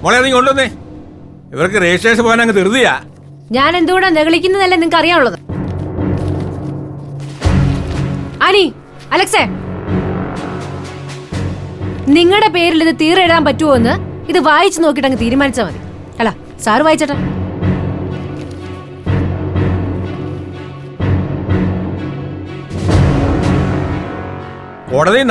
മോളെ നീ കൊണ്ടുവന്നേ. ഇവർക്ക് രജിസ്ട്രേഷൻ പോകാൻ അങ്ങ് ധൃതിയാ. ഞാൻ എന്തുകൊണ്ടാ നെകളിക്കുന്നതല്ലേ നിങ്ങൾക്ക് അറിയാനുള്ളത്. ആനി, അലക്സേ, നിങ്ങളുടെ പേരിൽ ഇത് തീരെഴുതാൻ പറ്റുമോ എന്ന് ഇത് വായിച്ചു നോക്കിയിട്ട് അങ്ങ് തീരുമാനിച്ചാൽ മതി. അല്ല, സാറ് വായിച്ചട്ടെ. കോടതി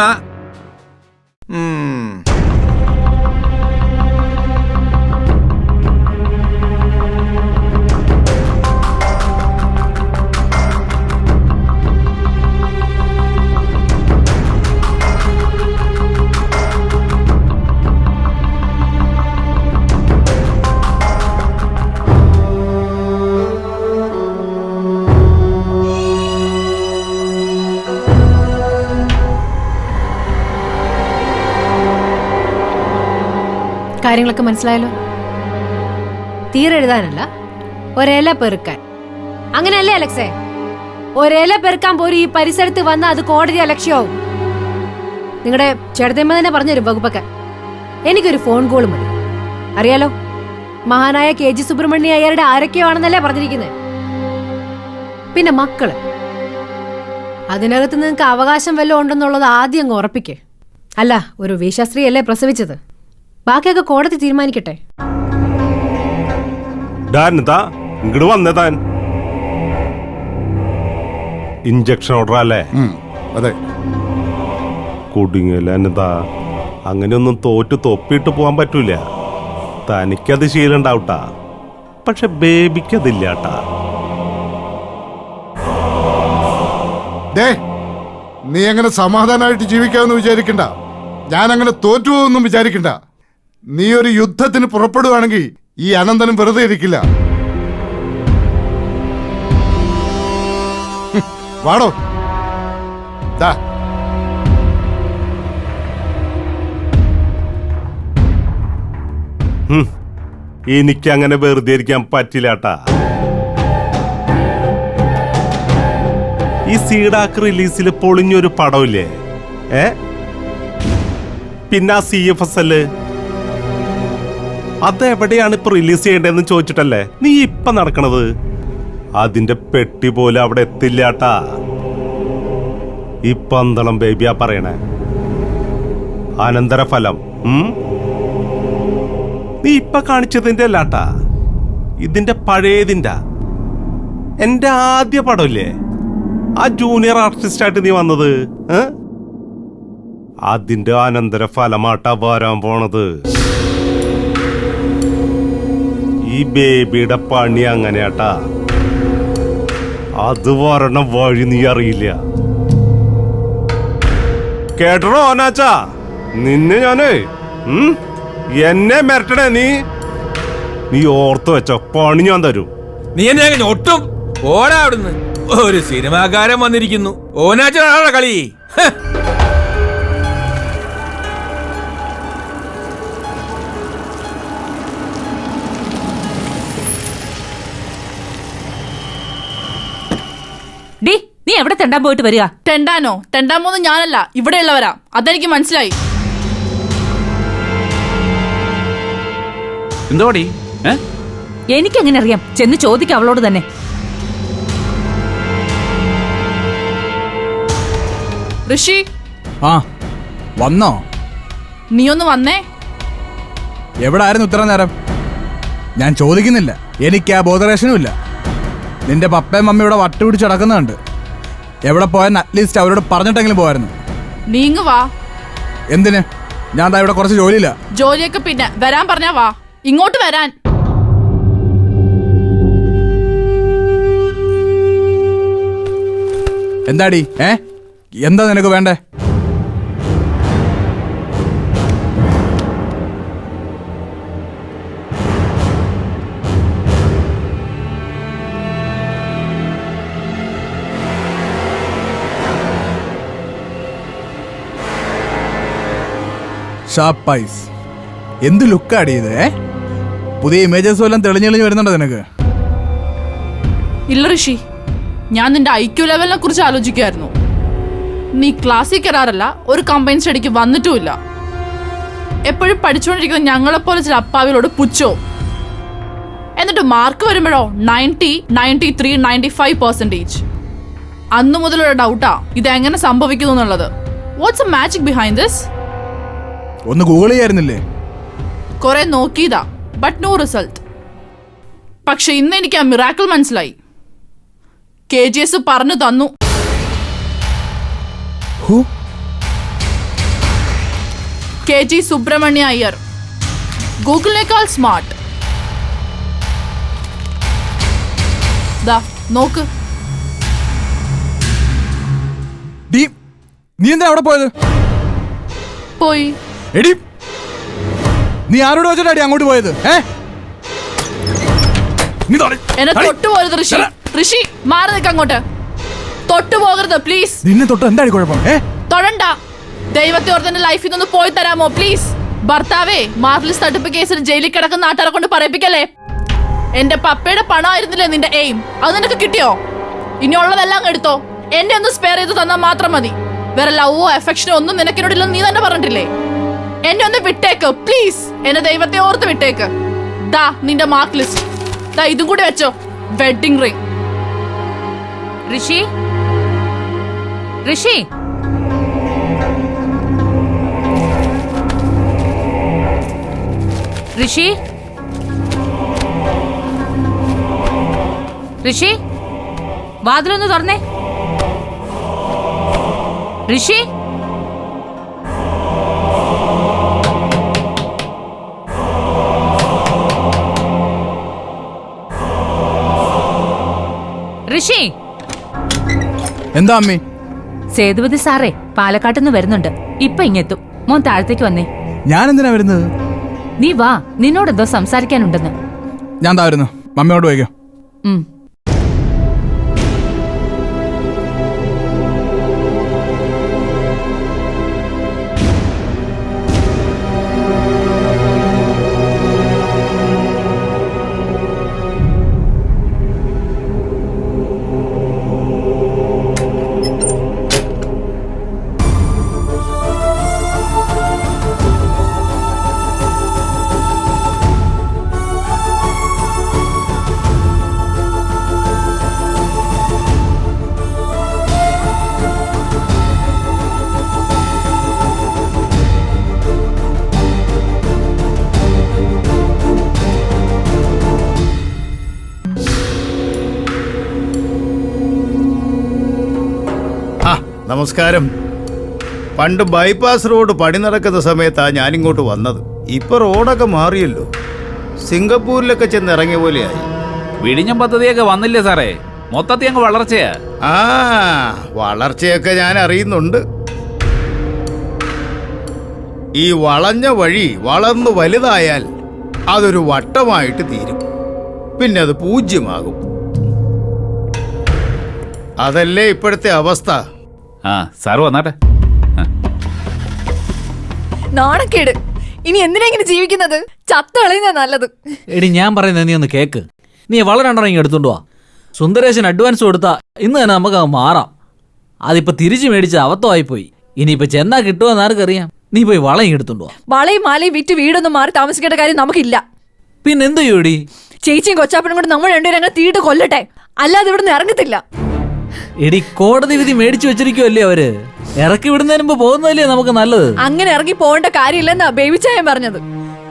കാര്യങ്ങളൊക്കെ മനസ്സിലായല്ലോ. തീരെഴുതാനല്ല, ഒരില പെറുക്കാൻ. അങ്ങനെയല്ലേ അലക്സേ? ഒരില പെറുക്കാൻ പോലും ഈ പരിസരത്ത് വന്ന അത് കോടതി അലക്ഷ്യമാവും. നിങ്ങളുടെ ചേട്ടത്തമ്മ തന്നെ പറഞ്ഞുതരും വകുപ്പൊക്കെ. എനിക്കൊരു ഫോൺ കോൾ മതി. അറിയാലോ, മഹാനായ KG സുബ്രഹ്മണ്യ അയ്യരുടെ ആരൊക്കെയോ ആണെന്നല്ലേ പറഞ്ഞിരിക്കുന്നത്. പിന്നെ മക്കള്, അതിനകത്ത് നിങ്ങൾക്ക് അവകാശം വല്ലതും ഉണ്ടെന്നുള്ളത് ആദ്യം അങ്ങ് ഉറപ്പിക്കേ. അല്ല, ഒരു വീശാസ്ത്രീയല്ലേ പ്രസവിച്ചത്. ബാക്കിയൊക്കെ കോടതി തീരുമാനിക്കട്ടെ. ഇങ്ങോട്ട് വന്നേ താൻ. ഇഞ്ചക്ഷൻ ഓർഡർ അല്ലേ? അതെ. കുടുങ്ങിയല്ലാ, അങ്ങനെയൊന്നും തോറ്റു തൊപ്പിയിട്ട് പോവാൻ പറ്റൂല. തനിക്കത് ശീലണ്ടാവട്ടാ, പക്ഷെ ബേബിക്കതില്ലാട്ടാ. നീ അങ്ങനെ സമാധാനമായിട്ട് ജീവിക്കാമെന്ന് വിചാരിക്കണ്ട. ഞാൻ അങ്ങനെ തോറ്റുപോകുന്നും വിചാരിക്കണ്ട. നീ ഒരു യുദ്ധത്തിന് പുറപ്പെടുവാണെങ്കിൽ ഈ അനന്തനും വെറുതെ ഇരിക്കില്ല. വാടോ. എനിക്കങ്ങനെ വെറുതെ ഇരിക്കാൻ പറ്റില്ലാട്ടാ. ഈ സീഡാക്ക് റിലീസിൽ പൊളിഞ്ഞൊരു പടമില്ലേ? പിന്നെ ആ CFSL അതെവിടെയാണ് ഇപ്പൊ റിലീസ് ചെയ്യേണ്ടതെന്ന് ചോദിച്ചിട്ടല്ലേ നീ ഇപ്പൊ നടക്കണത്. അതിന്റെ പെട്ടി പോലെ അവിടെ എത്തില്ലാട്ടാ. ഈ പന്തളം ബേബിയാ പറയണേ. അനന്തരഫലം നീ ഇപ്പൊ കാണിച്ചതിന്റെ അല്ലാട്ടാ, ഇതിന്റെ പഴയതിന്റെ. എന്റെ ആദ്യ പടമില്ലേ, ആ ജൂനിയർ ആർട്ടിസ്റ്റ് ആയിട്ട് നീ വന്നത്, അതിന്റെ അനന്തരഫലമാട്ടാ വരാൻ പോണത്. ഈ ബേബിയുടെ പണി അങ്ങനെയാട്ടാ. അത് വരണ വഴി നീ അറിയില്ല. കേട്ടോ ഓനാച്ചാ, നിന്നെ ഞാന് എന്നെ മിരട്ടണേ. നീ ഓർത്തു വെച്ചോ, പണി ഞാൻ തരും. നീ എന്നെ അങ്ങനെ ഒട്ടും ഓടാ അവിടുന്ന്. ഒരു സിനിമാകാരൻ വന്നിരിക്കുന്നു. ഓനാച്ചാ കളി. ഡി, നീ എവിടെ തെണ്ടാൻ പോയിട്ട് വരിക? തെണ്ടാനോ? തെണ്ടാൻ പോകുന്നത് ഞാനല്ല, ഇവിടെയുള്ളവരാ. അതെനിക്ക് മനസ്സിലായി. എന്തോടി? എനിക്കെങ്ങനെ അറിയാം? ചെന്ന് ചോദിക്കാം അവളോട് തന്നെ. ഋഷി വന്നോ? നീ ഒന്ന് വന്നേ. എവിടെ ആയിരുന്നു ഇത്ര നേരം? ഞാൻ ചോദിക്കുന്നില്ല, എനിക്ക് ആ ബോധറേഷനും ഇല്ല. നിന്റെ പപ്പയും മമ്മി ഇവിടെ വട്ടുപിടിച്ച് നടക്കുന്നുണ്ട്. എവിടെ പോയാൽ അറ്റ്ലീസ്റ്റ് അവരോട് പറഞ്ഞിട്ടെങ്കിലും പോയായിരുന്നു. നീങ്ങ് വാ. എന്തിന്? ഞാൻ ദാ ഇവിടെ കുറച്ച് ജോലിയില്ല. ജോലിയൊക്കെ പിന്നെ വരാൻ പറഞ്ഞാ വാ. ഇങ്ങോട്ട് വരാൻ. എന്താടി? എന്താ നിനക്ക് വേണ്ടേ? ഷാപ്പൈസ് എന്ത് ലുക്കാടി ഇത്? പുതിയ ഇമേജസ് വല്ലതും തെളിഞ്ഞെളിഞ്ഞ് വരുന്നുണ്ടോ നിനക്ക്? ഇല്ല ഋഷി, ഞാൻ നിന്റെ IQ ലെവലിനെ കുറിച്ച് ആലോചിക്കുമായിരുന്നു. നീ ക്ലാസ്സിൽ കയറാറില്ല, ഒരു കമ്പൈൻ സ്റ്റഡിക്ക് വന്നിട്ടുമില്ല. എപ്പോഴും പഠിച്ചുകൊണ്ടിരിക്കുന്ന ഞങ്ങളെപ്പോലെ ചില അപ്പാവികളോട് പുച്ഛോ. എന്നിട്ട് മാർക്ക് വരുമ്പോഴോ 90, 93, 95%. അന്നു മുതലുള്ള ഡൗട്ടാ ഇതെങ്ങനെ സംഭവിക്കുന്നു എന്നുള്ളത്. What's a magic behind this? ഒന്ന് ഗൂഗിൾ ചെയ്യായിരുന്നില്ലേ? കുറെ നോക്കിയതാ, ബട്ട് നോ റിസൾട്ട്. പക്ഷെ ഇന്ന് എനിക്ക് ആ മിറാക്കിൾ മനസ്സിലായി. KGS പറഞ്ഞു തന്നു. KG സുബ്രഹ്മണ്യ അയ്യർ, ഗൂഗിളിനേക്കാൾ സ്മാർട്ട്. ദാ നോക്ക്. നീ എന്താ അവിടെ പോയത്? പോയി. എടി നീ ആരോട് വെച്ചിട്ടാടി അങ്ങോട്ട് പോയത്? എന്നെ തൊട്ടു പോകരുത് ഋഷി. ഋഷി മാറി നിൽക്ക അങ്ങോട്ട്. തൊട്ടു പോകരുത് പ്ലീസ്. നിന്നെ തൊട്ട് എന്താടി കുഴപ്പം? തൊടണ്ട. ദൈവത്തെ ഓർത്ത് എന്റെ ലൈഫിൽ നിന്ന് പോയി തരാമോ പ്ലീസ്? ഭർത്താവേ മാർലിസ് തട്ടിപ്പ് കേസിൽ ജയിലിൽ കിടക്കുന്ന നാട്ടുകാരെ കൊണ്ട് പറയിപ്പിക്കല്ലേ. എന്റെ പപ്പയുടെ പണമായിരുന്നില്ലേ നിന്റെ എയിം? അത് നിനക്ക് കിട്ടിയോ? ഇനിയുള്ളതെല്ലാം എടുത്തോ. എന്നെ ഒന്ന് സ്പെയർ ചെയ്ത് തന്നാൽ മാത്രം മതി. വേറെ ലവോ അഫെക്ഷനോ ഒന്നും നിനക്കിനോടില്ലെന്ന് നീ തന്നെ പറഞ്ഞിട്ടില്ലേ? എന്നെ ഒന്ന് വിട്ടേക്ക് പ്ലീസ്. എന്നെ ദൈവത്തെ ഓർത്ത് വിട്ടേക്ക്. ദാ നിന്റെ മാർക്ക് ലിസ്റ്റ്. ദാ ഇതും കൂടി വെച്ചോ, വെഡിങ് റിംഗ്. ഋഷി, ഋഷി, ഋഷി, ഋഷി, വാതിലൊന്ന് തുറന്നേ. ഋഷി, ഋഷി. എന്താ അമ്മേ? സേതുപതി സാറേ പാലക്കാട്ടുനിന്ന് വരുന്നുണ്ട്. ഇപ്പൊ ഇങ്ങെത്തും. മോൻ താഴത്തേക്ക് വന്നേ. ഞാൻ എന്തിനാ വരുന്നത്? നീ വാ, നിന്നോടെന്തോ സംസാരിക്കാനുണ്ടെന്ന്. ഞാൻ താ വരുന്നു. മമ്മിയോട് പോയിക്കോ. നമസ്കാരം. പണ്ട് ബൈപ്പാസ് റോഡ് പണി നടക്കുന്ന സമയത്താണ് ഞാനിങ്ങോട്ട് വന്നത്. ഇപ്പൊ റോഡൊക്കെ മാറിയല്ലോ. സിംഗപ്പൂരിലൊക്കെ ചെന്ന് ഇറങ്ങിയ പോലെയായി. വിഴിഞ്ഞം പദ്ധതിയൊക്കെ വന്നില്ലേ സാറേ? മൊത്തത്തിൽ അങ്ങ് വളർച്ചയാ. ആ വളർച്ചയൊക്കെ ഞാൻ അറിയുന്നുണ്ട്. ഈ വളഞ്ഞ വഴി വളർന്നു വലുതായാൽ അതൊരു വട്ടമായിട്ട് തീരും. പിന്നെ അത് പൂജ്യമാകും. അതല്ലേ ഇപ്പോഴത്തെ അവസ്ഥ. ആ സാറ് വന്നാട്ടെ. നാണക്കേട്. ഇനി എന്തിനാ ഇങ്ങനെ ജീവിക്കുന്നത്? ചത്ത കളയുന്ന നല്ലത്. എടി ഞാൻ പറയുന്നത് നീ ഒന്ന് കേക്ക്. നീ വളരെണ്ണം എടുത്തോണ്ട് വാ. സുന്ദരേശൻ അഡ്വാൻസ് കൊടുത്താ ഇന്ന് തന്നെ നമുക്ക് മാറാം. അതിപ്പോ തിരിച്ചു മേടിച്ച അബദ്ധമായിപ്പോയി. ഇനിയിപ്പോ ചെന്നാ കിട്ടുമെന്ന് ആർക്കറിയാം. നീ പോയി വളയും എടുത്തോണ്ട് വാ. വളയും മാലയും വിറ്റ് വീടൊന്നും മാറി താമസിക്കേണ്ട കാര്യം നമുക്കില്ല. പിന്നെന്തു ചെയ്യൂടി? ചേച്ചിയും കൊച്ചാപ്പനും കൂടെ നമ്മൾ രണ്ടുപേരും അങ്ങനെ തീയിട്ട് കൊല്ലട്ടെ. അല്ലാതെ ഇവിടുന്ന് ഇറങ്ങത്തില്ല. എടി കോടതി വിധി മേടിച്ചു വെച്ചിരിക്കുവല്ലേ അവര്. ഇറക്കി വിടുന്നതിന് മുമ്പ് പോകുന്നതല്ലേ നമുക്ക് നല്ലത്. അങ്ങനെ ഇറങ്ങി പോകേണ്ട കാര്യമില്ലെന്നാ ബേബിച്ചായൻ പറഞ്ഞത്.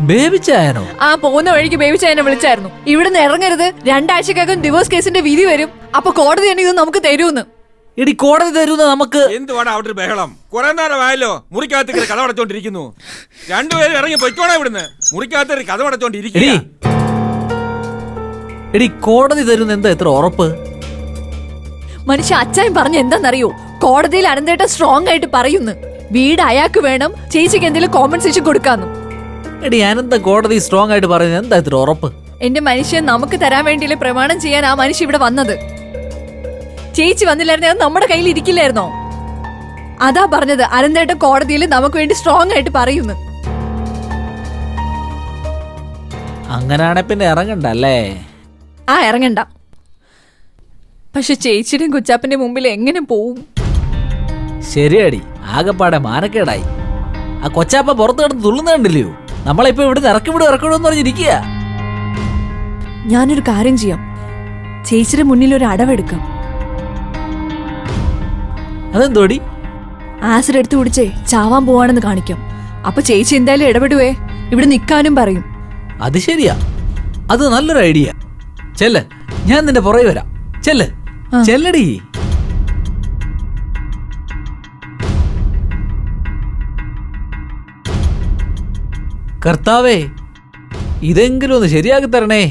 ബേബിച്ചായനോ? ആ പോകുന്ന വഴിക്ക് ബേബിച്ചായനെ വിളിച്ചായിരുന്നു. ഇവിടുന്ന് ഇറങ്ങരുത്, 2 ആഴ്ചക്കകം ഡിവോഴ്സ് കേസിന്റെ വിധി വരും, അപ്പൊ കോടതി തന്നെ ഇത് നമുക്ക് തരൂന്ന്. എടി കോടതി തരൂന്ന് നമുക്ക്. എന്തുവാടാ അവിടെ ബഹളം? കുറെ നേരമായല്ലോ മുറിക്കകത്ത് കഥ അടച്ചോണ്ടിരിക്കുന്നു. രണ്ടുപേരും ഇറങ്ങി പൊയ്ക്കോണേ ഇവിടുന്ന്. മുറിക്കകത്ത് കഥ അടച്ചോണ്ടിരിക്കുന്നു. എടി കോടതി തരുന്ന എന്താ എത്ര ഉറപ്പ്? മനുഷ്യ അച്ചായൻ പറഞ്ഞ എന്താന്നറിയോ? കോടതിയിൽ അനന്തേട്ട സ്ട്രോങ് ആയിട്ട് പറയുന്നു, വീട് അയാൾക്ക് വേണം, ചേച്ചിക്ക് എന്തെങ്കിലും കോമ്പൻസേഷൻ കൊടുക്കാന്നു. എടി അനന്ത കോടതി സ്ട്രോങ് ആയിട്ട് പറയുന്നത് എന്താ എത്ര ഉറപ്പ്? എന്റെ മനുഷ്യൻ നമുക്ക് തരാൻ വേണ്ടിയില്ലേ പ്രമാണം ചെയ്യാൻ ആ മനുഷ്യ ഇവിടെ വന്നത്. ചേച്ചി വന്നില്ലായിരുന്നേ അത് നമ്മുടെ കയ്യിൽ ഇരിക്കില്ലായിരുന്നോ? അതാ പറഞ്ഞത്, അനന്തേട്ട കോടതിയിൽ നമുക്ക് വേണ്ടി സ്ട്രോങ് ആയിട്ട് പറയുന്നു. അങ്ങനാണെ പിന്നെ ഇറങ്ങണ്ടല്ലേ? ആ ഇറങ്ങണ്ട. പക്ഷെ ചേച്ചിയുടെയും കൊച്ചാപ്പന്റെ മുമ്പിൽ എങ്ങനെ പോവും? ശരിയടി, ആകെപ്പാടെ മാനക്കേടായി. ആ കൊച്ചാപ്പ പുറത്ത് കിടന്ന് തുള്ളുന്നുണ്ടല്ലോ. നമ്മളിപ്പോ ഇവിടുന്ന് ഇറക്കിവിടുമെന്ന് പറഞ്ഞിരിക്കുക. ഞാനൊരു കാര്യം ചെയ്യാം, ചേച്ചിയുടെ മുന്നിൽ ഒരു അടവെടുക്കാം. അതെന്തോടി? ആസിഡ് എടുത്ത് കുടിച്ചേ ചാവാൻ പോവാണെന്ന് കാണിക്കാം. അപ്പൊ ചേച്ചി എന്തായാലും ഇടപെടുവേ, ഇവിടെ നിൽക്കാനും പറയും. അത് ശരിയാ, അത് നല്ലൊരു ഐഡിയ. ചെല്ല്, ഞാൻ നിന്റെ പുറകെ വരാം. ചെല്ല്, ചെല്ലടി. കർത്താവേ, ഇതെങ്കിലും ഒന്ന് ശരിയാക്കി തരണേ.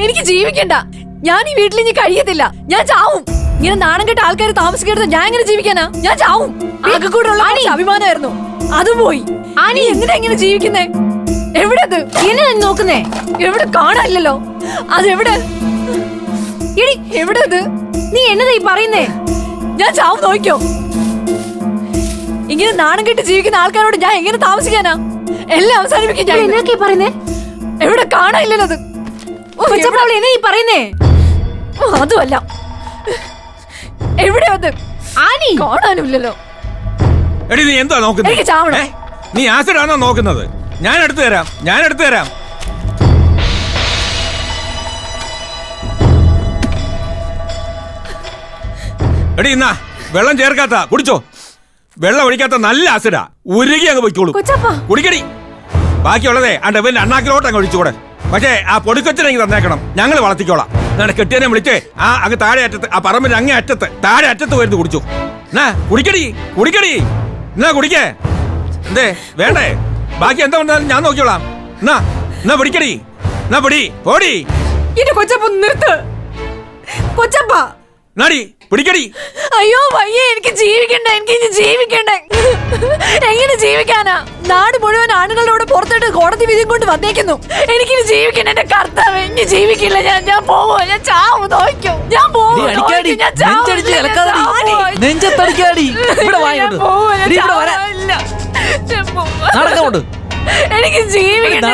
എനിക്ക് ജീവിക്കണ്ട, ഞാൻ ഈ വീട്ടിൽ ഇനി കഴിയത്തില്ല, ഞാൻ ചാവും. ഇങ്ങനെ നാണം കെട്ട ആൾക്കാർ താമസിക്കരുത്, ഞാൻ എങ്ങനെ ജീവിക്കാനാ? ഞാൻ ചാവും. ആകെ കൂടെ ഉള്ള അഭിമാനമായിരുന്നു, അത് പോയി. എന്തിനാ ഇങ്ങനെ ജീവിക്കുന്നേ? എവിടെ നോക്കുന്നേ? എവിടെ കാണാനില്ലല്ലോ. അതെവിടെ? എവിടെ? നീ എന്നതാ ഈ പറയുന്നേ? ഞാൻ ചാവും, നോക്കിയോ. ഇങ്ങനെ നാണം കെട്ട് ജീവിക്കുന്ന ആൾക്കാരോട് ഞാൻ എങ്ങനെ താമസിക്കാനാ? എല്ലാം അവസാനിപ്പിക്കാൻ എന്നൊക്കെ പറയുന്നേ? എവിടെ കാണാനില്ലല്ലോ അത്. പറയുന്നേ അതുമല്ല, എവിടെ അത്? കാണാനുമില്ലല്ലോ. എടി നീ എന്താ നോക്കുന്നത്? എനിക്ക് ചാവണം. നീ ആസിഡാണോ നോക്കുന്നത്? ഞാൻ എടുത്തു തരാം. എടി എന്നാ വെള്ളം ചേർക്കാത്ത കുടിച്ചോ. വെള്ളം ഒഴിക്കാത്ത നല്ല ആസിഡാ, ഉരുകി അങ്ങ് പൊയ്ക്കോളൂ. കുടിക്കടി. ബാക്കിയുള്ളതേ ആ ഡബിന്റെ അണ്ണാക്കിലോട്ട് അങ്ങ് ഒഴിച്ചുകൂടെ. പക്ഷേ ആ പൊടിക്കൊച്ചിനെങ്കിൽ തന്നേക്കണം, ഞങ്ങൾ വളർത്തിക്കോളാം. ഞാൻ കെട്ടിയനെ വിളിച്ചേ അങ്ങ് താഴെ അറ്റത്ത്, ആ പറമ്പിന്റെ അങ്ങേ അറ്റത്ത്, താഴെ അറ്റത്ത് വരുന്നു കുടിച്ചു. എന്നാ കുടിക്കടി. എന്നാ കുടിക്കേ. എന്തേ വേണ്ടേ? ബാക്കി എന്താ വന്നാലും ഞാൻ നോക്കിയോളാം. എന്നാ പിടിക്കടി. എന്നാ പോടി. കൊച്ചപ്പ നിർത്ത്. കൊച്ചപ്പ നാടി പിടിക്കടി. അയ്യോ വയ്യേ, എനിക്ക് ജീവിക്കണ്ടേ. എങ്ങനെ ജീവിക്കാനാ? നാട് മുഴുവൻ ആണുങ്ങളോട് പുറത്തോട്ട് കോടതി വിധി കൊണ്ട് വന്നേക്കുന്നു. എനിക്കിനി ജീവിക്കണ്ട. എന്റെ കർത്താവ്, ഇനി ജീവിക്കില്ല. ഞാൻ പോവോ, ഞാൻ ചാവും. നോക്കോ, ഞാൻ പോവും. എനിക്ക് ജീവിക്കണ്ട.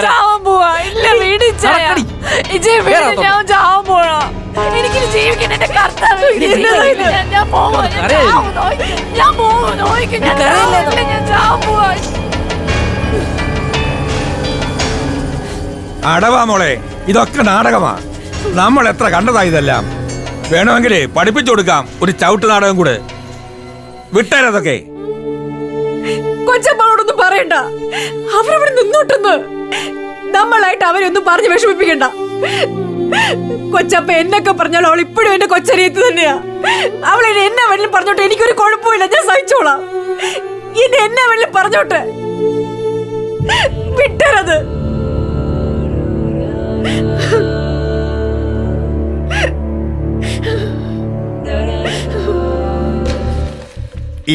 ചാവാൻ പോവാ. ഇല്ല, വീട് ഞാൻ ചാവാൻ പോണോ? എനിക്കിനി ജീവിക്കണ്ട. എന്റെ കർത്താവ്, ഞാൻ പോവോ, ഞാൻ പോവോ. നോക്കോ, ഞാൻ ചാവാൻ പോവാ. അടവാ മോളെ, ഇതൊക്കെ നാടകമാ. നമ്മൾ എത്ര കണ്ടതാ ഇതെല്ലാം. വേണമെങ്കിൽ പഠിപ്പിച്ചു കൊടുക്കാം ഒരു ചവിട്ട് നാടകം കൂടെ. വിട്ടേരതൊക്കെ. കൊച്ചമ്മളോടൊന്നും പറയണ്ട, അവരവിടെ നിന്നോട്ടെന്ന്. നമ്മളായിട്ട് അവരൊന്നും പറഞ്ഞ് വിഷമിപ്പിക്കണ്ട. കൊച്ചപ്പ എന്നൊക്കെ പറഞ്ഞാലും അവൾ ഇപ്പോഴും എന്റെ കൊച്ചരിയത്ത് തന്നെയാ. അവൾ എന്നെ വേണമെങ്കിലും പറഞ്ഞോട്ടെ, എനിക്കൊരു കുഴപ്പമില്ല, ഞാൻ സഹിച്ചോളാം. ഇനി എന്നെ വേണമെങ്കിലും പറഞ്ഞോട്ടെ, വിട്ടേരത്.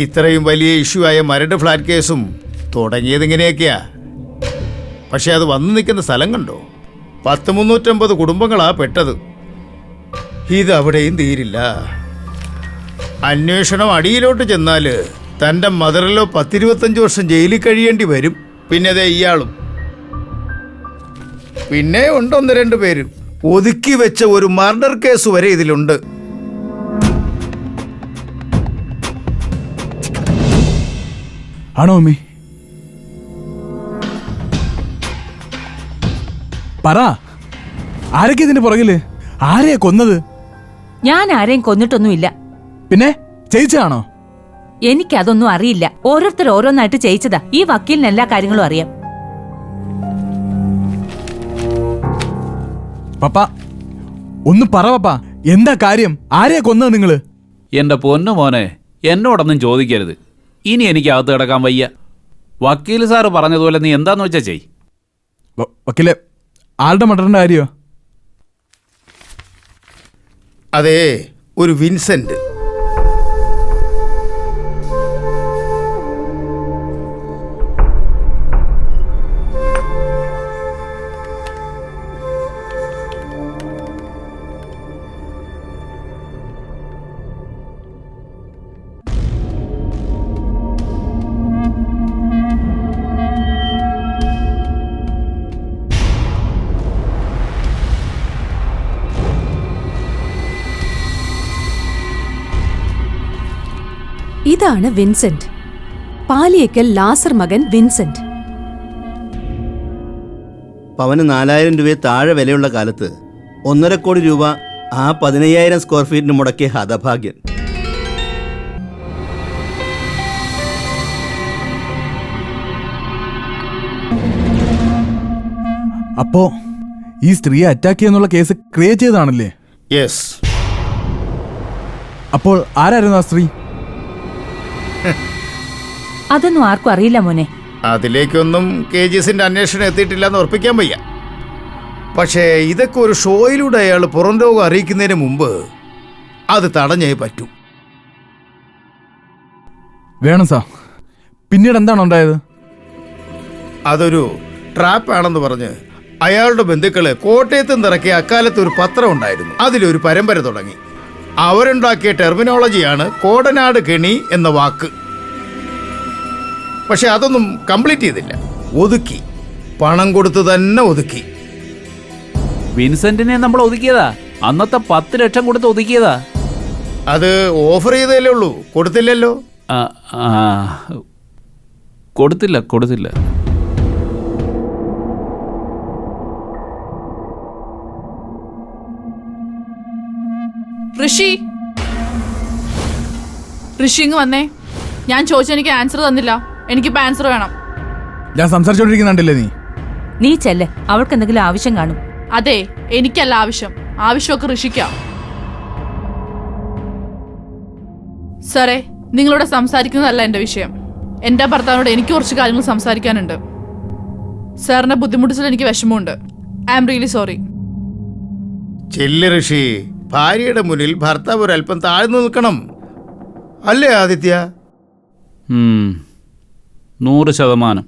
ഇത്രയും വലിയ ഇഷ്യൂ ആയ മരട് ഫ്ലാറ്റ് കേസും തുടങ്ങിയത് ഇങ്ങനെയൊക്കെയാ. പക്ഷെ അത് വന്നു നിൽക്കുന്ന സ്ഥലം കണ്ടോ? 350 കുടുംബങ്ങളാ പെട്ടത്. ഇതവിടെയും തീരില്ല. അന്വേഷണം അടിയിലോട്ട് ചെന്നാല് തൻ്റെ മദറിലോ 10-25 വർഷം ജയിലിൽ കഴിയേണ്ടി വരും. പിന്നെ അതേ ഇയാളും. പിന്നെ ഉണ്ട് 1-2 പേര്. ഒതുക്കി വെച്ച ഒരു മർഡർ കേസ് വരെ ഇതിലുണ്ട്. ആണോ അമ്മേ? പറ, ആരൊക്കെ ഇതിന്റെ പുറകില്? ആരെയാ കൊന്നത്? ഞാൻ ആരെയും കൊന്നിട്ടൊന്നുമില്ല. പിന്നെ ചെയ്യിച്ചാണോ? എനിക്കതൊന്നും അറിയില്ല. ഓരോരുത്തർ ഓരോന്നായിട്ട് ചെയ്യിച്ചതാ. ഈ വക്കീലിന് എല്ലാ കാര്യങ്ങളും അറിയാം. പപ്പ ഒന്ന് പറ പപ്പ, എന്താ കാര്യം? ആരെയാ കൊന്നത് നിങ്ങള്? എന്റെ പൊന്നു മോനെ, എന്നോടൊന്നും ചോദിക്കരുത്. ഇനി എനിക്ക് അകത്ത് കിടക്കാൻ വയ്യ. വക്കീൽ സാറ് പറഞ്ഞതുപോലെ നീ എന്താന്ന് വെച്ചാ ചെയ്. വക്കീലെ, ആളുടെ മർഡറിന്റെ കാര്യോ? അതേ, ഒരു വിൻസെന്റ്. ഇതാണ് വിൻസെന്റ്, പാലിയേക്കൽ ലാസർ മകൻ വിൻസെന്റ്. പവന് 4000 രൂപയെ താഴെ വിലയുള്ള കാലത്ത് 1.5 കോടി രൂപ ആ 15,000 സ്ക്വയർ ഫീറ്റിന് മുടക്കിയ ഹതഭാഗ്യൻ. അപ്പോ ഈ സ്ത്രീയെ അറ്റാക്ക് ചെയ്യുന്നുള്ള കേസ് ക്രിയേറ്റ് ചെയ്തതാണല്ലേ? യെസ്. അപ്പോൾ ആരായിരുന്നു ആ സ്ത്രീ? അതൊന്നും ആർക്കും അറിയില്ല മോനെ. അതിലേക്കൊന്നും KGSന്റെ അന്വേഷണം എത്തിയിട്ടില്ല എന്ന് ഉറപ്പിക്കാൻ വയ്യ. പക്ഷേ ഇതൊക്കെ ഒരു ഷോയിലൂടെ അയാൾ പുറം ലോകം അറിയിക്കുന്നതിന് മുമ്പ് അത് തടഞ്ഞേ പറ്റൂ. വേണം സാർ. പിന്നീട് എന്താണ് ഉണ്ടായത്? അതൊരു ട്രാപ്പ് ആണെന്ന് പറഞ്ഞ് അയാളുടെ ബന്ധുക്കള് കോട്ടയത്ത് നിറക്കിയ അക്കാലത്ത് ഒരു പത്രം ഉണ്ടായിരുന്നു. അതിലൊരു പരമ്പര തുടങ്ങി. അവരുണ്ടാക്കിയ ടെർമിനോളജിയാണ് കോടനാട് കെണി എന്ന വാക്ക്. പക്ഷെ അതൊന്നും കംപ്ലീറ്റ് ചെയ്തില്ല. ഒതുക്കി, പണം കൊടുത്ത് തന്നെ ഒതുക്കി. വിൻസെന്റിനെ നമ്മൾ ഒതുക്കിയതാ. അന്നത്തെ 10 ലക്ഷം കൊടുത്ത് ഒതുക്കിയതാ. അത് ഓഫർ ചെയ്തല്ലേ ഉള്ളൂ, കൊടുത്തില്ലല്ലോ. കൊടുത്തില്ല. ഋഷി ഇങ്ങ് വന്നേ. ഞാൻ ചോദിച്ചു, എനിക്ക് ആൻസർ തന്നില്ല. എനിക്കിപ്പോ ആൻസർ വേണം. ഞാൻ സംസാരിച്ചോണ്ടിരിക്കുന്നുണ്ടല്ലേ നീ ചെല്ല്, അവൾക്ക് എന്തെങ്കിലും ആവശ്യം കാണും. അതെ, എനിക്കല്ല ആവശ്യം. ആവശ്യമൊക്കെ ഋഷിക്കാ. സാറേ, നിങ്ങളോട് സംസാരിക്കുന്നതല്ല എന്റെ വിഷയം. എന്റെ ഭർത്താവിനോട് എനിക്ക് കുറച്ച് കാര്യങ്ങൾ സംസാരിക്കാനുണ്ട്. സാറിനെ ബുദ്ധിമുട്ടിച്ചതിൽ എനിക്ക് വിഷമമുണ്ട്. I am really sorry. ചെല്ല് ഋഷി. ഭാര്യയുടെ മുന്നിൽ ഭർത്താവ് ഒരല്പം താഴ്ന്നു നിൽക്കണം, അല്ലേ ആദിത്യ? 100%.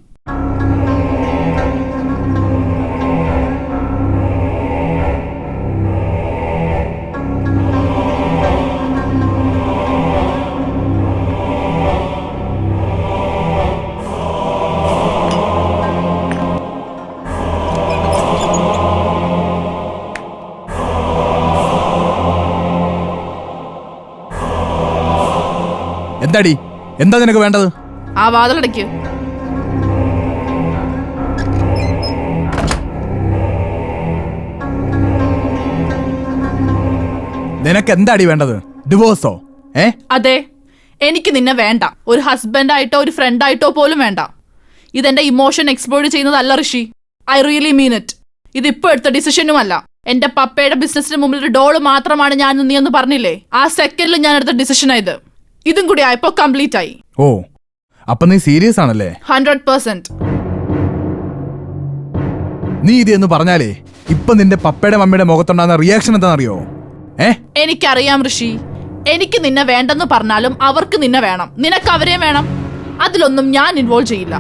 എന്താടി, എന്താ നിനക്ക് വേണ്ടത്? ആ വാതിലടയ്ക്ക്. നിനക്ക് എന്താടി വേണ്ടത്? ഡിവോഴ്സോ? അതെ, എനിക്ക് നിന്നെ വേണ്ട. ഒരു ഹസ്ബൻഡായിട്ടോ ഒരു ഫ്രണ്ടായിട്ടോ പോലും വേണ്ട. ഇതെന്റെ ഇമോഷൻ എക്സ്പ്ലോർ ചെയ്യുന്നതല്ല Rishi. I really mean it. ഇതിപ്പോ എടുത്ത ഡിസിഷനുമല്ല. എന്റെ പപ്പയുടെ ബിസിനസിന് മുമ്പിൽ ഒരു ഡോള് മാത്രമാണ് ഞാൻ നീ എന്ന് പറഞ്ഞില്ലേ, ആ സെക്കൻഡിൽ ഞാൻ എടുത്ത ഡിസിഷനായത്. ഇതും കൂടി ആയപ്പോ കംപ്ലീറ്റ് ആയി. ഓ, അപ്പൊ നീ സീരിയസ് ആണല്ലേ? 100%. നീ ഇത് എന്ന് പറഞ്ഞാലേ ഇപ്പൊ നിന്റെ പപ്പയുടെ മമ്മിയുടെ മുഖത്തുണ്ടാകുന്ന റിയാക്ഷൻ എന്താണെന്നറിയോ? എനിക്കറിയാം ഋഷി. എനിക്ക് നിന്നെ വേണ്ടെന്ന് പറഞ്ഞാലും അവർക്ക് നിന്നെ വേണം. നിനക്ക് അവരെയും വേണം. അതിലൊന്നും ഞാൻ ഇൻവോൾവ് ചെയ്യില്ല.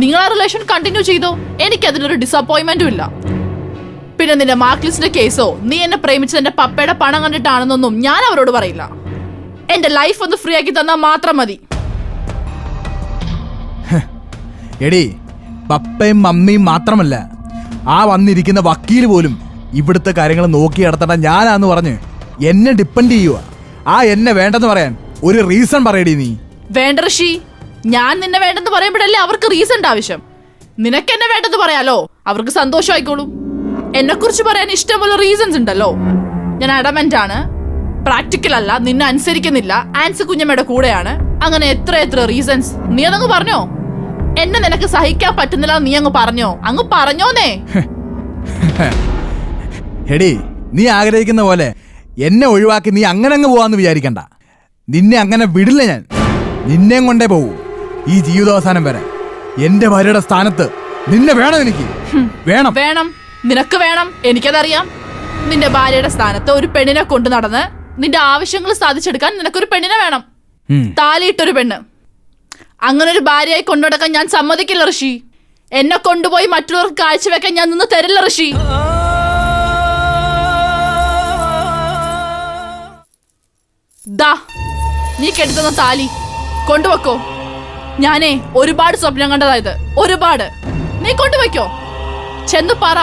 നിങ്ങൾ ആ റിലേഷൻ കണ്ടിന്യൂ ചെയ്തോ. എനിക്ക് അതിലൊരു ഡിസപ്പോയിന്റ്മെന്റും ഇല്ല. പിന്നെ നിന്റെ മാർക്ക് ലിസ്റ്റിന്റെ കേസോ നീ എന്നെ പ്രേമിച്ചത് എന്റെ പപ്പയുടെ പണം കണ്ടിട്ടാണെന്നൊന്നും ഞാൻ അവരോട് പറയില്ല. എന്റെ ലൈഫ് ഒന്ന് ഫ്രീ ആക്കി തന്നാൽ മാത്രം മതി. എടി, പപ്പയും മമ്മിയും മാത്രമല്ല, ആ വന്നിരിക്കുന്ന വക്കീൽ പോലും ഇവിടുത്തെ കാര്യങ്ങൾ നോക്കി നടത്തണ്ട ഞാനാന്ന് പറഞ്ഞ് എന്നെ ഡിപ്പെൻഡ് ചെയ്യുക. ആ എന്നെ വേണ്ടെന്ന് പറയാൻ ഒരു റീസൺ പറയടി നീ. വേണ്ട ഋഷി, ഞാൻ നിന്നെ വേണ്ടെന്ന് പറയുമ്പോഴല്ലേ അവർക്ക് റീസൺ ആവശ്യം. നിനക്ക് എന്നെ വേണ്ടെന്ന് പറയാലോ, അവർക്ക് സന്തോഷമായിക്കോളും. എന്നെ കുറിച്ച് പറയാൻ ഇഷ്ടംപോലെ റീസൺസ് ഉണ്ടല്ലോ. ഞാൻ അഡമന്റ് ആണ്, പ്രാക്ടിക്കൽ അല്ല, നിന്നെ അനുസരിക്കുന്നില്ല, ആൻസി കുഞ്ഞമ്മയുടെ കൂടെയാണ്. അങ്ങനെ എത്ര റീസൺസ്. നീ അതങ്ങ് പറഞ്ഞോ. എന്നെ നിനക്ക് സഹിക്കാൻ പറ്റുന്നില്ല നീ അങ്ങ് പറഞ്ഞോന്നേ. എടി, നീ ആഗ്രഹിക്കുന്ന പോലെ എന്നെ ഒഴിവാക്കി നീ അങ്ങനെ അങ്ങ് പോവാന്ന് വിചാരിക്കണ്ട. നിന്നെ അങ്ങനെ വിടില്ല ഞാൻ. നിന്നെയും കൊണ്ടേ പോവൂ ഈ ജീവിതാവസാനം വരെ. എന്റെ ഭാര്യയുടെ സ്ഥാനത്ത് നിന്നെ വേണം എനിക്ക്. വേണം, നിനക്ക് വേണം, എനിക്കതറിയാം. നിന്റെ ഭാര്യയുടെ സ്ഥാനത്ത് ഒരു പെണ്ണിനെ കൊണ്ടു നടന്ന് നിന്റെ ആവശ്യങ്ങൾ സാധിച്ചെടുക്കാൻ നിനക്കൊരു പെണ്ണിനെ വേണം. താലിയിട്ടൊരു പെണ്ണ്. അങ്ങനെ ഒരു ഭാര്യയായി കൊണ്ടുനടക്കാൻ ഞാൻ സമ്മതിക്കില്ല ഋഷി. എന്നെ കൊണ്ടുപോയി മറ്റുള്ളവർക്ക് കാഴ്ചവെക്കാൻ ഞാൻ നിന്ന് തരില്ല ഋഷി. ദാ, നീ കെട്ടുന്ന താലി കൊണ്ടുവെക്കോ. ഞാനേ ഒരുപാട് സ്വപ്നം കണ്ടതായത്, ഒരുപാട്. നീ കൊണ്ടുവയ്ക്കോ. ചെന്ന് പറ,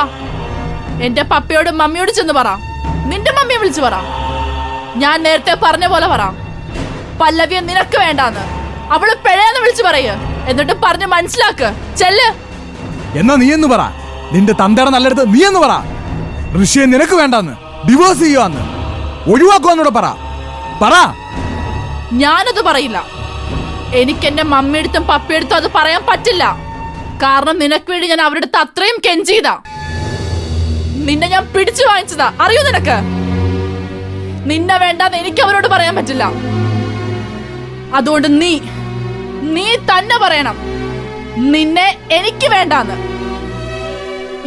എന്റെ പപ്പയോടും മമ്മിയോട് ചെന്ന് പറ. നിന്റെ മമ്മിയെ വിളിച്ചു പറ. ഞാൻ നേരത്തെ പറഞ്ഞ പോലെ പറ, പല്ലവിയെ നിനക്ക് വേണ്ടാന്ന്. അവള് പിഴയെന്ന് വിളിച്ചു പറയ, എന്നിട്ട് പറഞ്ഞ് മനസ്സിലാക്ക്. ചെല്ല്. എന്നാ നീ എന്ന് പറ, നിന്റെ തന്തയുടെ നല്ലടുത്ത് നീ എന്ന് പറ. ഋഷിയെ നിനക്ക് വേണ്ടെന്ന്, ഡിവോഴ്സ് ചെയ്യുവാന്ന്, ഒഴിവാക്കുവാന്നൂടെ പറ. പറ. ഞാനത് പറയില്ല. എനിക്ക് എന്റെ മമ്മിയെടുത്തും പപ്പയെടുത്തും അത് പറയാൻ പറ്റില്ല. കാരണം നിനക്ക് വേണ്ടി ഞാൻ അവരുടെ അടുത്ത് അത്രയും കെഞ്ചിയതാ. നിന്നെ ഞാൻ പിടിച്ചു വാങ്ങിച്ചതാ, അറിയോ നിനക്ക്? നിന്നെ വേണ്ടാന്ന് എനിക്ക് അവരോട് പറയാൻ പറ്റില്ല. അതുകൊണ്ട് നീ തന്നെ പറയണം നിന്നെ എനിക്ക് വേണ്ടാന്ന്.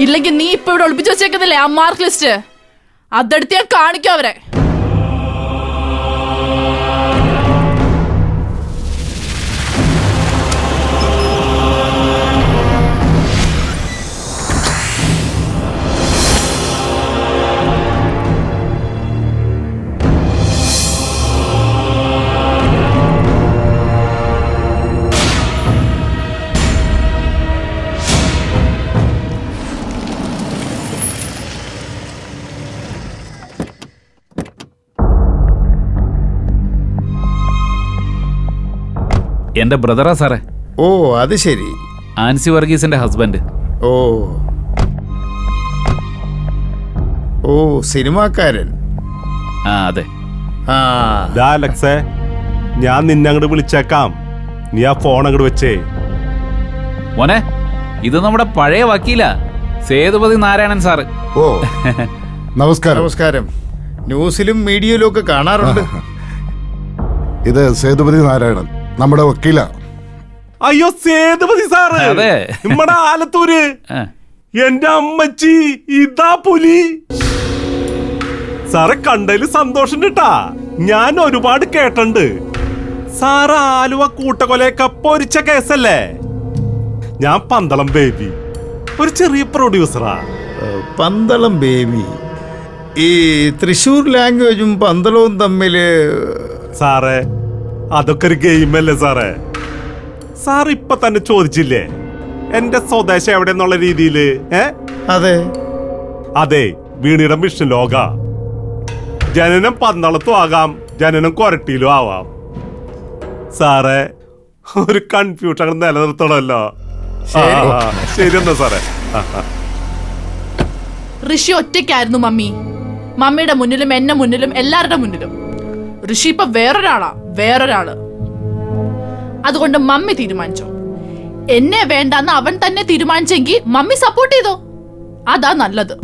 ഇല്ലെങ്കിൽ നീ ഇപ്പൊ ഇവിടെ ഒളിപ്പിച്ചു വെച്ചേക്കുന്നില്ലേ ആ മാർക്ക് ലിസ്റ്റ്, അതെടുത്ത് ഞാൻ കാണിക്കും അവരെ. എന്റെ ബ്രദറാ സാറേ. ഓ അത് ശരി. ആൻസി വർഗീസിന്റെ ഹസ്ബൻഡ്. ഓ ഓ സിനിമാക്കാരൻ. ആ അതെ. ആ അലക്സേ, ഞാൻ നിന്നെ അങ്ങോട്ട് വിളിച്ചേക്കാം, നീ ആ ഫോൺ അങ്ങോട്ട് വെച്ചേ. മോനെ, ഇത് നമ്മുടെ പഴയ വക്കീല സേതുപതി നാരായണൻ സാറ്. ഓ നമസ്കാരം. നമസ്കാരം. ന്യൂസിലും മീഡിയയിലും ഒക്കെ കാണാറുണ്ട്. ഇത് സേതുപതി നാരായണൻ, നമ്മുടെ വക്കീല. അയ്യോ സേതുപതി സാറ്, അതെ. നമ്മുടെ ആലത്തൂര്. എന്റെ അമ്മച്ചി, ഇതാ പുലി. സാറെ കണ്ടതില് സന്തോഷം കേട്ടാ. ഞാൻ ഒരുപാട് കേട്ടുണ്ട്. സാറ് ആലുവ കൂട്ടക്കൊലയൊക്കെ പൊരിച്ച കേസല്ലേ? ഞാൻ പന്തളം ബേബി, ഒരു ചെറിയ പ്രൊഡ്യൂസറാ. പന്തളം ബേബി. ഈ തൃശ്ശൂർ ലാംഗ്വേജും പന്തളവും തമ്മില് സാറേ അതൊക്കെ ഒരു ഗെയിമല്ലേ സാറേ? സാർ ഇപ്പൊ തന്നെ ചോദിച്ചില്ലേ എന്റെ സ്വദേശം എവിടെന്നുള്ള രീതിയില്? അതെ അതെ, വീണിയുടെ മിഷൻ ലോക. ജനനം പന്തളത്തും ആകാം, ജനനം കൊരട്ടിയിലും ആവാം. സാറേ ഒരു കൺഫ്യൂഷൻ നിലനിർത്തണമല്ലോ. ശരി എന്നാ സാറേ. ഋഷി ഒറ്റയ്ക്കായിരുന്നു മമ്മിയുടെ മുന്നിലും എന്നെ മുന്നിലും എല്ലാവരുടെ മുന്നിലും. ഋഷി ഇപ്പൊ വേറൊരാള്. അതുകൊണ്ട് മമ്മി തീരുമാനിച്ചോ. എന്നെ വേണ്ടെന്ന് അവൻ തന്നെ തീരുമാനിച്ചെങ്കിൽ മമ്മി സപ്പോർട്ട് ചെയ്തോ, അതാ നല്ലത്.